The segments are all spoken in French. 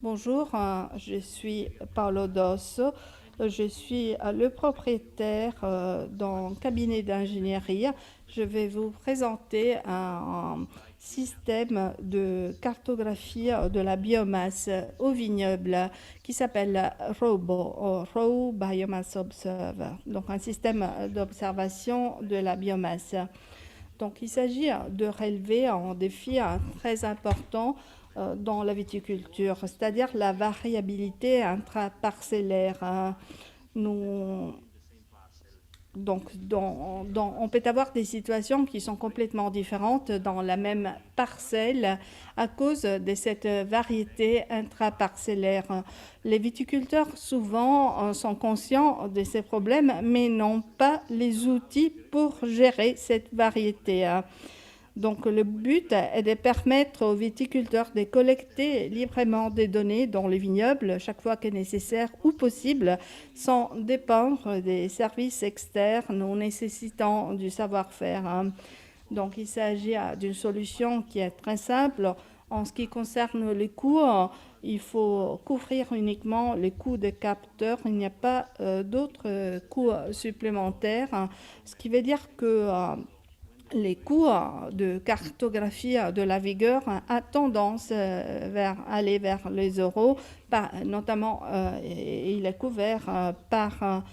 Bonjour, je suis Paolo Dosso. Je suis le propriétaire d'un cabinet d'ingénierie. Je vais vous présenter un système de cartographie de la biomasse au vignoble qui s'appelle ROBO, Raw Biomass Observer, donc un système d'observation de la biomasse. Donc il s'agit de relever un défi très important dans la viticulture, c'est-à-dire la variabilité intraparcellaire. Nous, on peut avoir des situations qui sont complètement différentes dans la même parcelle à cause de cette variété intraparcellaire. Les viticulteurs souvent sont conscients de ces problèmes, mais n'ont pas les outils pour gérer cette variété. Donc le but est de permettre aux viticulteurs de collecter librement des données dans les vignobles chaque fois que nécessaire ou possible, sans dépendre des services externes ou nécessitant du savoir-faire. Donc il s'agit d'une solution qui est très simple. En ce qui concerne les coûts, il faut couvrir uniquement les coûts des capteurs. Il n'y a pas d'autres coûts supplémentaires, ce qui veut dire que les coûts de cartographie de la vigueur a tendance vers aller vers les euros, notamment il est couvert par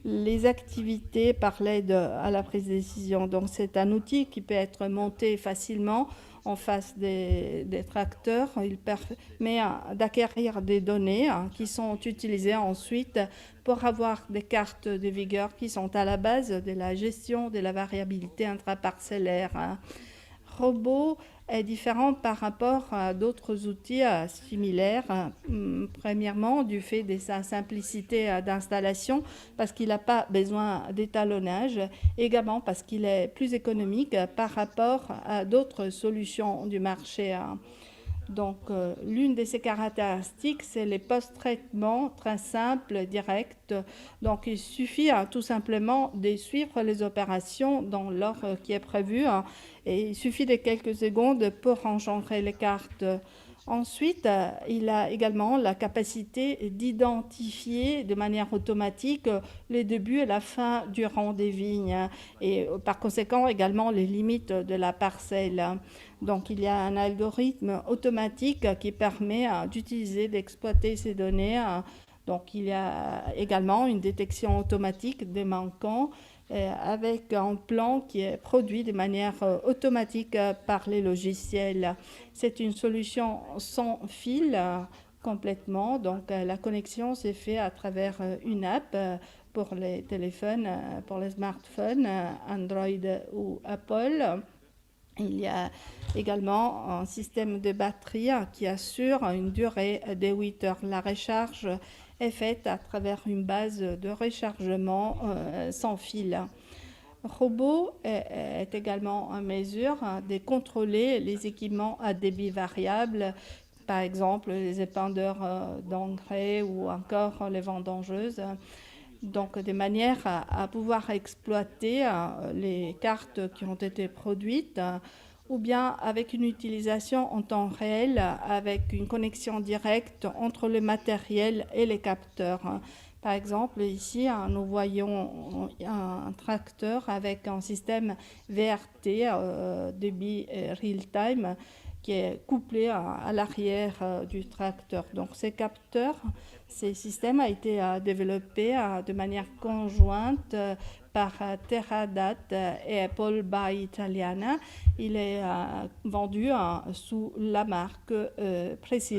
les activités par l'aide à la prise de décision. Donc c'est un outil qui peut être monté facilement en face des tracteurs. Il permet d'acquérir des données qui sont utilisées ensuite pour avoir des cartes de vigueur qui sont à la base de la gestion de la variabilité intraparcellaire. Robot est différent par rapport à d'autres outils similaires. Premièrement, du fait de sa simplicité d'installation, parce qu'il n'a pas besoin d'étalonnage, également parce qu'il est plus économique par rapport à d'autres solutions du marché. Donc, l'une de ses caractéristiques, c'est les post-traitements très simples, directs. Donc, il suffit tout simplement de suivre les opérations dans l'ordre qui est prévu et il suffit de quelques secondes pour engendrer les cartes. Ensuite, il a également la capacité d'identifier de manière automatique les débuts et la fin du rang des vignes et par conséquent également les limites de la parcelle. Donc il y a un algorithme automatique qui permet d'utiliser, d'exploiter ces données. Donc il y a également une détection automatique des manquants avec un plan qui est produit de manière automatique par les logiciels. C'est une solution sans fil complètement. Donc la connexion s'est faite à travers une app pour les téléphones, pour les smartphones, Android ou Apple. Il y a également un système de batterie qui assure une durée de 8 heures. La recharge est faite à travers une base de rechargement sans fil. Robot est également en mesure de contrôler les équipements à débit variable, par exemple les épandeurs d'engrais ou encore les vendangeuses. Donc, de manière à pouvoir exploiter les cartes qui ont été produites ou bien avec une utilisation en temps réel, avec une connexion directe entre le matériel et les capteurs. Par exemple, ici, nous voyons un tracteur avec un système VRT, débit real-time, qui est couplé à l'arrière du tracteur. Donc, ces systèmes ont été développés de manière conjointe par Teradat et Apple by Italiana. Il est vendu sous la marque Precision.